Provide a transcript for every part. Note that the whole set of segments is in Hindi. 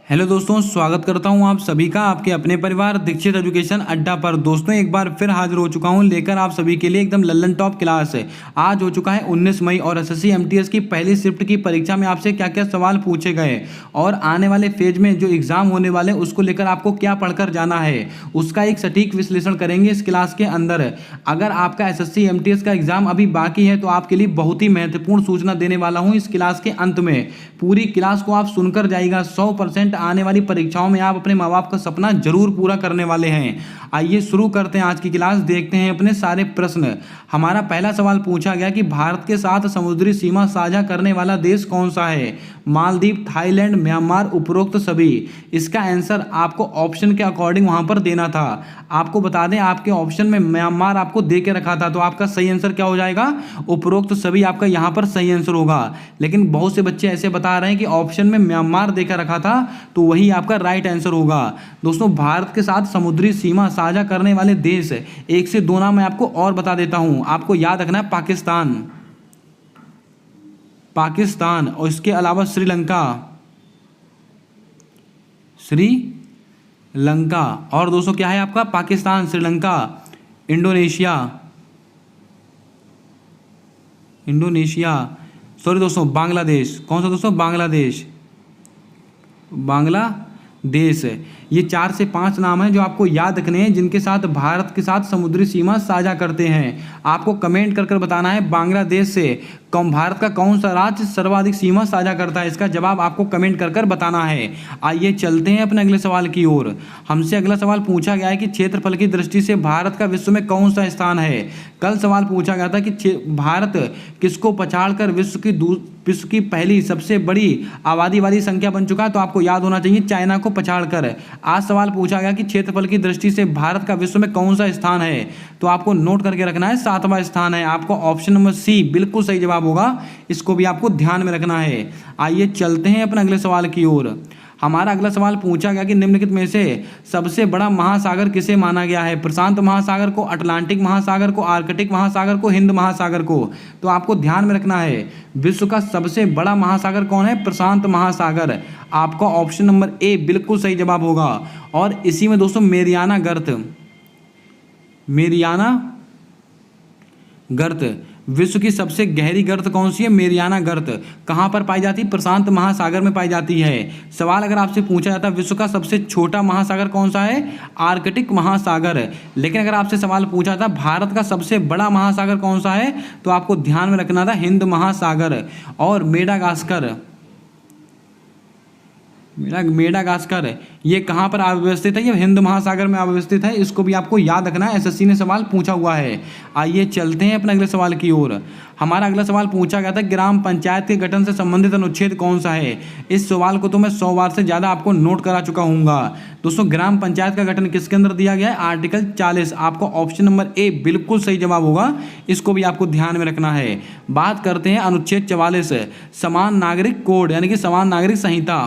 हेलो दोस्तों, स्वागत करता हूं आप सभी का आपके अपने परिवार दीक्षित एजुकेशन अड्डा पर। दोस्तों एक बार फिर हाजिर हो चुका हूं लेकर आप सभी के लिए एकदम लल्लन टॉप क्लास है। आज हो चुका है 19 मई और एसएससी एमटीएस की पहली शिफ्ट की परीक्षा में आपसे क्या क्या सवाल पूछे गए और आने वाले फेज में जो एग्जाम होने वाले हैं उसको लेकर आपको क्या पढ़कर जाना है, उसका एक सटीक विश्लेषण करेंगे इस क्लास के अंदर। अगर आपका एसएससी एमटीएस का एग्जाम अभी बाकी है तो आपके लिए बहुत ही महत्वपूर्ण सूचना देने वाला हूँ इस क्लास के अंत में। पूरी क्लास को आप सुनकर जाइएगा। 100% आने वाली परीक्षाओं में आप अपने माँ बाप का सपना जरूर पूरा करने वाले हैं। आइए शुरू करते हैं आज की क्लास, देखते हैं अपने सारे प्रश्न। हमारा पहला सवाल पूछा गया कि भारत के साथ समुद्री सीमा साझा करने वाला देश कौन सा है? मालदीव, थाईलैंड, म्यांमार, उपरोक्त सभी। इसका आंसर आपको ऑप्शन के अकॉर्डिंग वहां पर देना था। आपको बता दें आपके ऑप्शन में म्यांमार आपको दे के रखा था, तो आपका सही आंसर क्या हो जाएगा? उपरोक्त सभी आपका यहाँ पर सही आंसर होगा। लेकिन बहुत से बच्चे ऐसे बता रहे हैं कि ऑप्शन में म्यांमार देकर रखा था, तो वही आपका राइट आंसर होगा। दोस्तों भारत के साथ समुद्री सीमा साझा करने वाले देश एक से दो नाम मैं आपको और बता देता हूं। आपको याद रखना है पाकिस्तान और इसके अलावा श्रीलंका और दोस्तों क्या है आपका? पाकिस्तान, श्रीलंका, इंडोनेशिया, सॉरी दोस्तों बांग्लादेश। कौन सा दोस्तों? बांग्लादेश है। ये 4 से 5 नाम हैं जो आपको याद रखने हैं जिनके साथ भारत के साथ समुद्री सीमा साझा करते हैं। आपको कमेंट कर बताना है बांग्लादेश से भारत का कौन सा राज्य सर्वाधिक सीमा साझा करता है। इसका जवाब आपको कमेंट कर बताना है। आइए चलते हैं अपने अगले सवाल की ओर। हमसे अगला सवाल पूछा गया है कि क्षेत्रफल की दृष्टि से भारत का विश्व में कौन सा स्थान है? कल सवाल पूछा गया था कि भारत किसको पछाड़कर विश्व की पहली सबसे बड़ी आबादी वाली संख्या बन चुका है, तो आपको याद होना चाहिए चाइना को पछाड़कर। आज सवाल पूछा गया कि क्षेत्रफल की दृष्टि से भारत का विश्व में कौन सा स्थान है, तो आपको नोट करके रखना है 7वां स्थान है। आपको ऑप्शन नंबर सी बिल्कुल सही जवाब होगा, इसको भी आपको ध्यान में रखना है। आइए चलते हैं अपने अगले सवाल की ओर। हमारा अगला सवाल पूछा गया कि निम्नलिखित में से सबसे बड़ा महासागर किसे माना गया है? प्रशांत महासागर को, अटलांटिक महासागर को, आर्कटिक महासागर को, हिंद महासागर को। तो आपको ध्यान में रखना है विश्व का सबसे बड़ा महासागर कौन है? प्रशांत महासागर। आपका ऑप्शन नंबर ए बिल्कुल सही जवाब होगा। और इसी में दोस्तों मेरियाना गर्त, विश्व की सबसे गहरी गर्त कौन सी है? मेरियाना गर्त। कहाँ पर पाई जाती है? प्रशांत महासागर में पाई जाती है। सवाल अगर आपसे पूछा जाता है विश्व का सबसे छोटा महासागर कौन सा है? आर्कटिक महासागर। लेकिन अगर आपसे सवाल पूछा था भारत का सबसे बड़ा महासागर कौन सा है, तो आपको ध्यान में रखना था हिंद महासागर। और मेडागास्कर ये कहाँ पर अवस्थित है? ये हिंद महासागर में अवस्थित है। इसको भी आपको याद रखना है, एसएससी ने सवाल पूछा हुआ है। आइए चलते हैं अपने अगले सवाल की ओर। हमारा अगला सवाल पूछा गया था ग्राम पंचायत के गठन से संबंधित अनुच्छेद कौन सा है? इस सवाल को तो मैं 100 बार से ज़्यादा आपको नोट करा चुका हूँगा। दोस्तों ग्राम पंचायत का गठन किसके अंदर दिया गया है? आर्टिकल 40। आपको ऑप्शन नंबर ए बिल्कुल सही जवाब होगा, इसको भी आपको ध्यान में रखना है। बात करते हैं अनुच्छेद 44 समान नागरिक कोड यानी कि समान नागरिक संहिता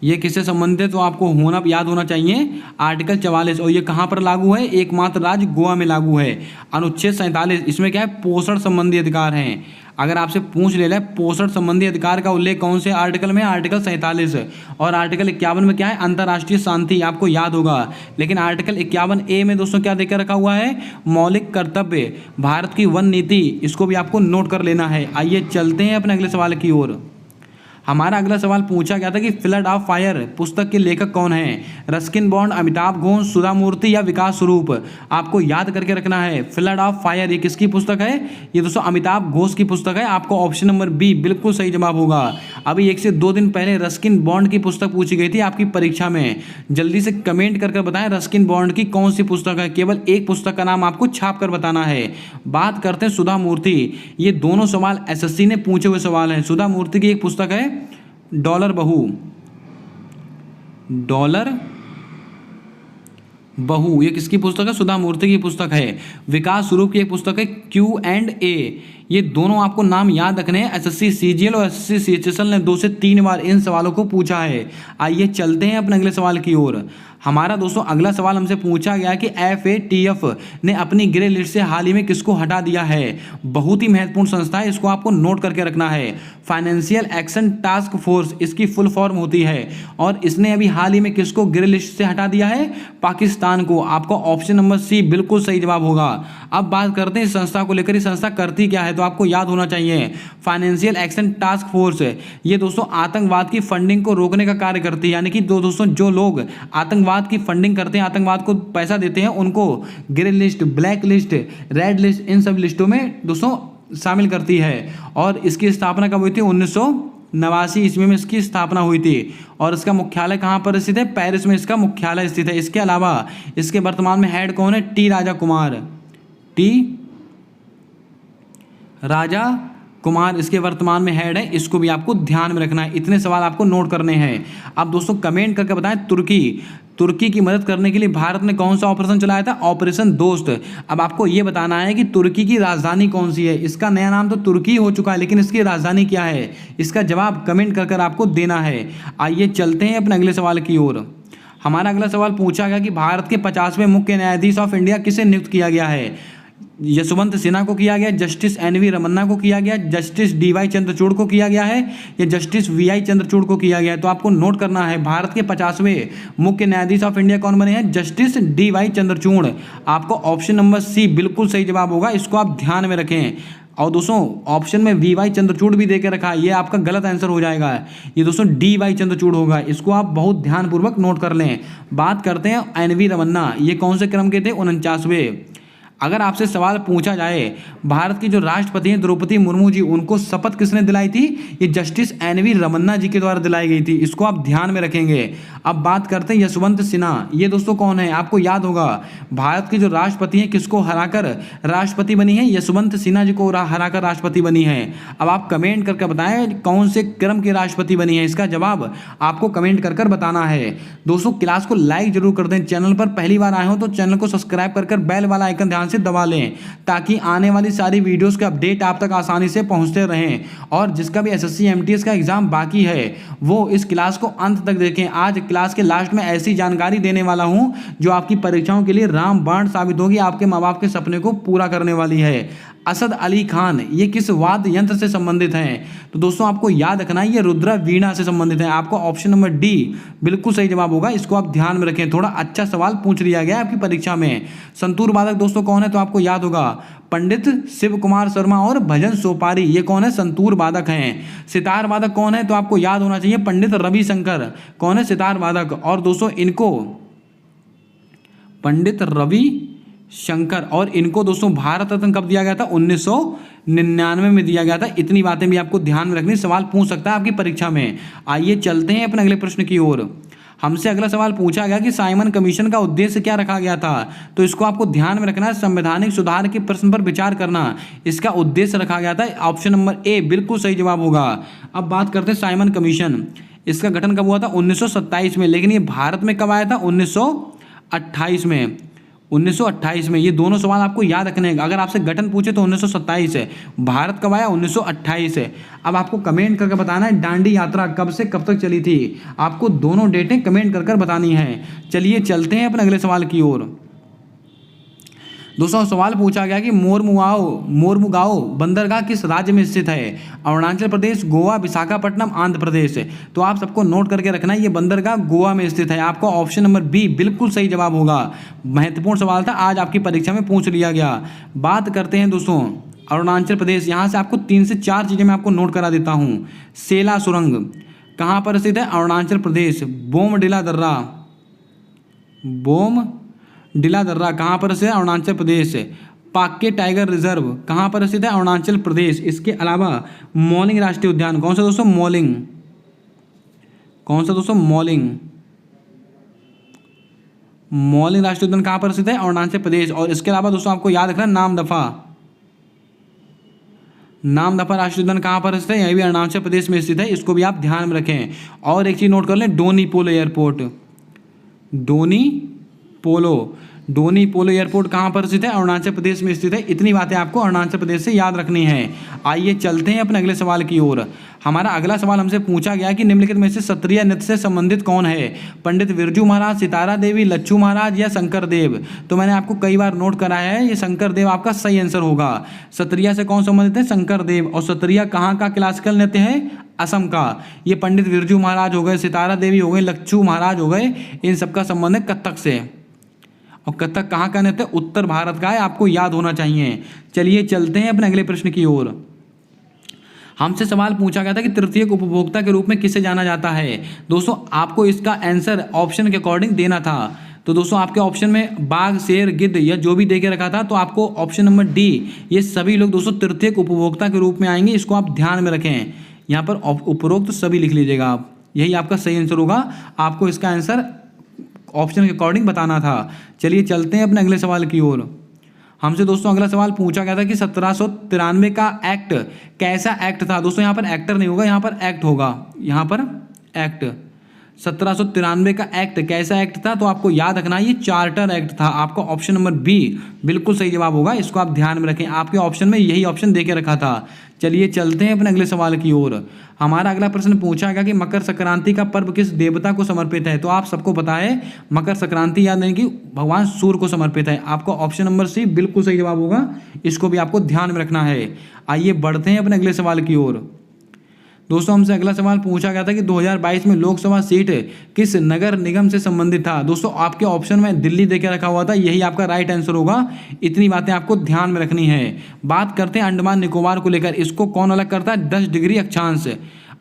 ये किससे संबंधित है? तो आपको याद होना चाहिए आर्टिकल 44। और ये कहाँ पर लागू है? एकमात्र राज्य गोवा में लागू है। अनुच्छेद 47 इसमें क्या है? पोषण संबंधी अधिकार हैं। अगर आपसे पूछ ले रहा है पोषण संबंधी अधिकार का उल्लेख कौन से आर्टिकल में? आर्टिकल 47। और आर्टिकल 51 में क्या है? अंतर्राष्ट्रीय शांति, आपको याद होगा। लेकिन आर्टिकल 51A में दोस्तों क्या देकर रखा हुआ है? मौलिक कर्तव्य, भारत की वन नीति। इसको भी आपको नोट कर लेना है। आइए चलते हैं अपने अगले सवाल की ओर। हमारा अगला सवाल पूछा गया था कि फ्लड ऑफ फायर पुस्तक के लेखक कौन है? रस्किन बॉन्ड, अमिताभ घोष, सुधा मूर्ति या विकास स्वरूप। आपको याद करके रखना है फ्लड ऑफ फायर ये किसकी पुस्तक है? ये दोस्तों अमिताभ घोष की पुस्तक है। आपको ऑप्शन नंबर बी बिल्कुल सही जवाब होगा। अभी 1 से 2 दिन पहले रस्किन बॉन्ड की पुस्तक पूछी गई थी आपकी परीक्षा में। जल्दी से कमेंट करके बताएं रस्किन बॉन्ड की कौन सी पुस्तक है। केवल एक पुस्तक का नाम आपको छाप कर बताना है। बात करते हैं सुधा मूर्ति। ये दोनों सवाल एसएससी ने पूछे हुए सवाल हैं। सुधा मूर्ति की एक पुस्तक है डॉलर बहू, ये किसकी पुस्तक है? सुधा मूर्ति की पुस्तक है। विकास स्वरूप की एक पुस्तक है Q&A। ये दोनों आपको नाम याद रखने हैं। एसएससी सीजीएल और एसएससी सीएचएसएल ने 2 से 3 बार इन सवालों को पूछा है। आइए चलते हैं अपने अगले सवाल की ओर। हमारा दोस्तों अगला सवाल हमसे पूछा गया कि FATF ने अपनी ग्रे लिस्ट से हाल ही में किसको हटा दिया है। बहुत ही महत्वपूर्ण संस्था है, इसको आपको नोट करके रखना है। फाइनेंशियल एक्शन टास्क फोर्स इसकी फुल फॉर्म होती है, और इसने अभी हाल ही में किसको ग्रे लिस्ट से हटा दिया है? पाकिस्तान को। आपका ऑप्शन नंबर सी बिल्कुल सही जवाब होगा। अब बात करते हैं इस संस्था को लेकर, इस संस्था करती क्या है, तो आपको याद होना चाहिए। फाइनेंशियल एक्शन टास्क फोर्स ये दोस्तों आतंकवाद की फंडिंग को रोकने का कार्य करती है, यानी कि दोस्तों जो लोग आतंकवाद की फंडिंग करते हैं, आतंकवाद को पैसा देते हैं, उनको grey list, black list, red list, इन सब लिस्टों में दोस्तों शामिल करती है। और इसकी स्थापना कब हुई थी? 1989 ईस्वी में इसकी स्थापना हुई थी। और इसका मुख्यालय कहाँ पर स्थित है? पेरिस में इसका मुख्यालय स्थित है। इसके अलावा इसके वर्तमान में हेड कौन है? टी राजा कुमार इसके वर्तमान में हेड है। इसको भी आपको ध्यान में रखना है। इतने सवाल आपको नोट करने हैं। अब दोस्तों कमेंट करके बताएं, तुर्की की मदद करने के लिए भारत ने कौन सा ऑपरेशन चलाया था? ऑपरेशन दोस्त। अब आपको ये बताना है कि तुर्की की राजधानी कौन सी है। इसका नया नाम तो तुर्की हो चुका है, लेकिन इसकी राजधानी क्या है? इसका जवाब कमेंट कर आपको देना है। आइए चलते हैं अपने अगले सवाल की ओर। हमारा अगला सवाल पूछा गया कि भारत के 50वें मुख्य न्यायाधीश ऑफ इंडिया किसे नियुक्त किया गया है? यशवंत सिन्हा को किया गया, जस्टिस NV रमन्ना को किया गया, जस्टिस DY चंद्रचूड़ को किया गया है, या जस्टिस VI चंद्रचूड़ को किया गया है? तो आपको नोट करना है, भारत के 50वें मुख्य न्यायाधीश ऑफ इंडिया कौन बने हैं? Justice DY Chandrachud. आपको ऑप्शन नंबर सी बिल्कुल सही जवाब होगा, इसको आप ध्यान में रखें। और दोस्तों ऑप्शन में VY चंद्रचूड़ भी दे के रखा है, ये आपका गलत आंसर हो जाएगा। ये दोस्तों DY चंद्रचूड़ होगा, इसको आप बहुत ध्यानपूर्वक नोट कर लें। बात करते हैं NV रमन्ना, ये कौन से क्रम के थे? 49वें। अगर आपसे सवाल पूछा जाए, भारत की जो राष्ट्रपति हैं द्रौपदी मुर्मू जी, उनको शपथ किसने दिलाई थी? ये जस्टिस NV रमन्ना जी के द्वारा दिलाई गई थी, इसको आप ध्यान में रखेंगे। अब बात करते हैं यशवंत सिन्हा, ये दोस्तों कौन है? आपको याद होगा, भारत के जो राष्ट्रपति हैं किसको हराकर राष्ट्रपति बनी है? यशवंत सिन्हा जी को हराकर राष्ट्रपति बनी है। अब आप कमेंट करके बताएं कौन से क्रम के राष्ट्रपति बनी है, इसका जवाब आपको कमेंट कर बताना है। दोस्तों क्लास को लाइक जरूर कर दें, चैनल पर पहली बार आए हो तो चैनल को सब्सक्राइब कर बेल वाला आइकन ध्यान से दबा लें, ताकि आने वाली सारी वीडियोस के अपडेट आप तक आसानी से पहुंचते रहें। और जिसका भी SSC MTS का एग्जाम बाकी है वो इस क्लास को अंत तक देखें। आज क्लास के लास्ट में ऐसी जानकारी देने वाला हूं जो आपकी परीक्षाओं के लिए रामबाण साबित होगी, आपके माँ बाप के सपने को पूरा करने वाली है। असद अली खान ये किस वाद्य यंत्र से संबंधित हैं? तो दोस्तों आपको याद रखना है, ये रुद्र वीणा से संबंधित है। आपको ऑप्शन नंबर डी बिल्कुल सही जवाब होगा, इसको आप ध्यान में रखें। थोड़ा अच्छा सवाल पूछ लिया गया आपकी परीक्षा में। संतूर वादक दोस्तों कौन है? तो आपको याद होगा, पंडित शिव कुमार शर्मा और भजन सोपारी, ये कौन है? संतूर वादक हैं। सितार वादक कौन है? तो आपको याद होना चाहिए, पंडित रविशंकर। कौन है सितार वादक? और दोस्तों इनको पंडित रवि शंकर, और इनको दोस्तों भारत रत्न कब दिया गया था? 1999 में दिया गया था। इतनी बातें भी आपको ध्यान में रखनी, सवाल पूछ सकता है आपकी परीक्षा में। आइए चलते हैं अपने अगले प्रश्न की ओर। हमसे अगला सवाल पूछा गया कि साइमन कमीशन का उद्देश्य क्या रखा गया था? तो इसको आपको ध्यान में रखना है, संवैधानिक सुधार के प्रश्न पर विचार करना, इसका उद्देश्य रखा गया था। ऑप्शन नंबर ए बिल्कुल सही जवाब होगा। अब बात करते हैं साइमन कमीशन, इसका गठन कब हुआ था? 1927 में। लेकिन ये भारत में कब आया था? 1928 में। 1928 में। ये दोनों सवाल आपको याद रखने हैं। अगर आपसे गठन पूछे तो 1927 है, भारत कब आया? 1928 है। अब आपको कमेंट करके बताना है दांडी यात्रा कब से कब तक चली थी। आपको दोनों डेटें कमेंट कर बतानी है। चलिए चलते हैं अपने अगले सवाल की ओर। दोस्तों सवाल पूछा गया कि मोरमुगाओ बंदरगाह किस राज्य में स्थित है? अरुणाचल प्रदेश, गोवा, विशाखापट्टनम, आंध्र प्रदेश। तो आप सबको नोट करके रखना है, ये बंदरगाह गोवा में स्थित है। आपका ऑप्शन नंबर बी बिल्कुल सही जवाब होगा। महत्वपूर्ण सवाल था, आज आपकी परीक्षा में पूछ लिया गया। बात करते हैं दोस्तों अरुणाचल प्रदेश। यहाँ से आपको 3 से 4 चीज़ें मैं आपको नोट करा देता हूँ। सेला सुरंग कहाँ पर स्थित है? अरुणाचल प्रदेश। बोमडिला दर्रा कहाँ पर स्थित है? अरुणाचल प्रदेश। पाक्के टाइगर रिजर्व कहाँ पर स्थित है? अरुणाचल प्रदेश। इसके अलावा मॉलिंग राष्ट्रीय उद्यान, कौन सा दोस्तों? मॉलिंग। मॉलिंग राष्ट्रीय उद्यान कहाँ पर स्थित है? अरुणाचल प्रदेश। और इसके अलावा दोस्तों आपको याद रखना नामदफा राष्ट्रीय उद्यान कहाँ पर स्थित है? यह भी अरुणाचल प्रदेश में स्थित है, इसको भी आप ध्यान में रखें। और एक चीज़ नोट कर लें, डोनी पोलो एयरपोर्ट। डोनी पोलो एयरपोर्ट कहाँ पर स्थित है? अरुणाचल प्रदेश में स्थित है। इतनी बातें आपको अरुणाचल प्रदेश से याद रखनी है। आइए चलते हैं अपने अगले सवाल की ओर। हमारा अगला सवाल हमसे पूछा गया कि निम्नलिखित में से सत्रिया नृत्य से संबंधित कौन है? पंडित बिरजू महाराज, सितारा देवी, लच्छू महाराज या शंकर देव? तो मैंने आपको कई बार नोट कराया है, ये शंकर देव आपका सही आंसर होगा। सत्रिया से कौन संबंधित है? शंकर देव। और सत्रिया कहाँ का क्लासिकल नृत्य है? असम का। ये पंडित बिरजू महाराज हो गए, सितारा देवी हो गए, लच्छू महाराज हो गए, इन सबका संबंध है कथक से। और कथक कहाँ का नृत्य? उत्तर भारत का है, आपको याद होना चाहिए। चलिए चलते हैं अपने अगले प्रश्न की ओर। हमसे सवाल पूछा गया था कि तृतीयक उपभोक्ता के रूप में किसे जाना जाता है? दोस्तों आपको इसका आंसर ऑप्शन के अकॉर्डिंग देना था। तो दोस्तों आपके ऑप्शन में बाघ, शेर, गिद्ध या जो भी दे के रखा था, तो आपको ऑप्शन नंबर डी, ये सभी लोग दोस्तों तृतीयक उपभोक्ता के रूप में आएंगे। इसको आप ध्यान में रखें, यहाँ पर उपरोक्त सभी लिख लीजिएगा आप, यही आपका सही आंसर होगा। आपको इसका आंसर ऑप्शन के अकॉर्डिंग बताना था। चलिए चलते हैं अपने अगले सवाल की ओर। हमसे दोस्तों अगला सवाल पूछा गया था कि 1793 का एक्ट कैसा एक्ट था? दोस्तों यहाँ पर एक्टर नहीं होगा, यहाँ पर एक्ट होगा, यहाँ पर एक्ट। 1793 का एक्ट कैसा एक्ट था? तो आपको याद रखना ये चार्टर एक्ट था। आपका ऑप्शन नंबर बी बिल्कुल सही जवाब होगा, इसको आप ध्यान में रखें, आपके ऑप्शन में यही ऑप्शन दे के रखा था। चलिए चलते हैं अपने अगले सवाल की ओर। हमारा अगला प्रश्न पूछा गया कि मकर संक्रांति का पर्व किस देवता को समर्पित है? तो आप सबको पता है मकर संक्रांति याद नहीं कि भगवान सूर्य को समर्पित है। आपको ऑप्शन नंबर सी बिल्कुल सही जवाब होगा, इसको भी आपको ध्यान में रखना है। आइए बढ़ते हैं अपने अगले सवाल की ओर। दोस्तों हमसे अगला सवाल पूछा गया था कि 2022 में लोकसभा सीट किस नगर निगम से संबंधित था? दोस्तों आपके ऑप्शन में दिल्ली देकर रखा हुआ था, यही आपका राइट आंसर होगा। इतनी बातें आपको ध्यान में रखनी है। बात करते हैं अंडमान निकोबार को लेकर, इसको कौन अलग करता है? 10 डिग्री अक्षांश।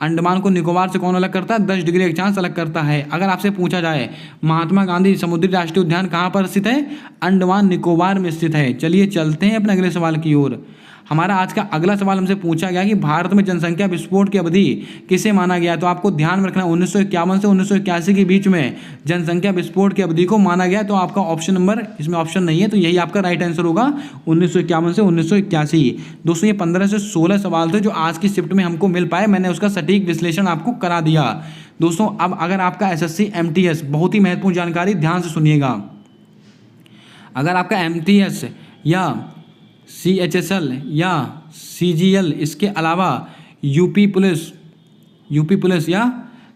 अंडमान को निकोबार से कौन अलग करता है? 10 डिग्री अक्षांश अलग करता है। अगर आपसे पूछा जाए महात्मा गांधी समुद्री राष्ट्रीय उद्यान कहाँ पर स्थित है? अंडमान निकोबार में स्थित है। चलिए चलते हैं अपने अगले सवाल की ओर। हमारा आज का अगला सवाल हमसे पूछा गया कि भारत में जनसंख्या विस्फोट की अवधि किसे माना गया? तो आपको ध्यान में रखना 1951 से 1981 के बीच में जनसंख्या विस्फोट की अवधि को माना गया। तो आपका ऑप्शन नंबर, इसमें ऑप्शन नहीं है, तो यही आपका राइट आंसर होगा, 1951 से 1981। दोस्तों ये 15 से 16 सवाल थे जो आज की शिफ्ट में हमको मिल पाए, मैंने उसका सटीक विश्लेषण आपको करा दिया। दोस्तों अब अगर आपका SSC MTS, बहुत ही महत्वपूर्ण जानकारी, ध्यान से सुनिएगा। अगर आपका MTS या CHSL या CGL, इसके अलावा यूपी पुलिस या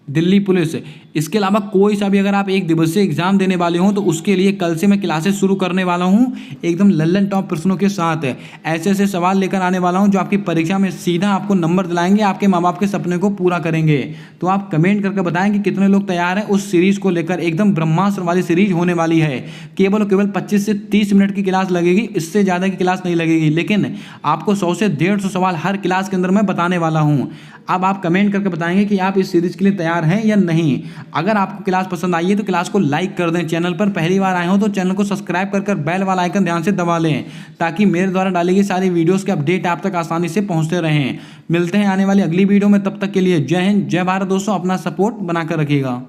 दिल्ली पुलिस, इसके अलावा कोई सा भी अगर आप एक दिवसीय एग्जाम देने वाले हों तो उसके लिए कल से मैं क्लासेस शुरू करने वाला हूं, एकदम लल्लन टॉप प्रश्नों के साथ। ऐसे ऐसे सवाल लेकर आने वाला हूं जो आपकी परीक्षा में सीधा आपको नंबर दिलाएंगे, आपके माँ बाप के सपने को पूरा करेंगे। तो आप कमेंट करके बताएं कि कितने लोग तैयार हैं उस सीरीज को लेकर। एकदम ब्रह्मास्त्र वाली सीरीज होने वाली है। केवल 25 से 30 मिनट की क्लास लगेगी, इससे ज़्यादा की क्लास नहीं लगेगी, लेकिन आपको 100 से 150 सवाल हर क्लास के अंदर मैं बताने वाला हूँ। अब आप कमेंट करके बताएंगे कि आप इस सीरीज के लिए तैयार हैं या नहीं। अगर आपको क्लास पसंद आई है तो क्लास को लाइक कर दें। चैनल पर पहली बार आए हो तो चैनल को सब्सक्राइब कर बेल वाला आइकन ध्यान से दबा लें, ताकि मेरे द्वारा डाली गई सारी वीडियोस के अपडेट आप तक आसानी से पहुंचते रहें। मिलते हैं आने वाली अगली वीडियो में, तब तक के लिए जय हिंद, जय भारत। दोस्तों अपना सपोर्ट बनाकर रखिएगा।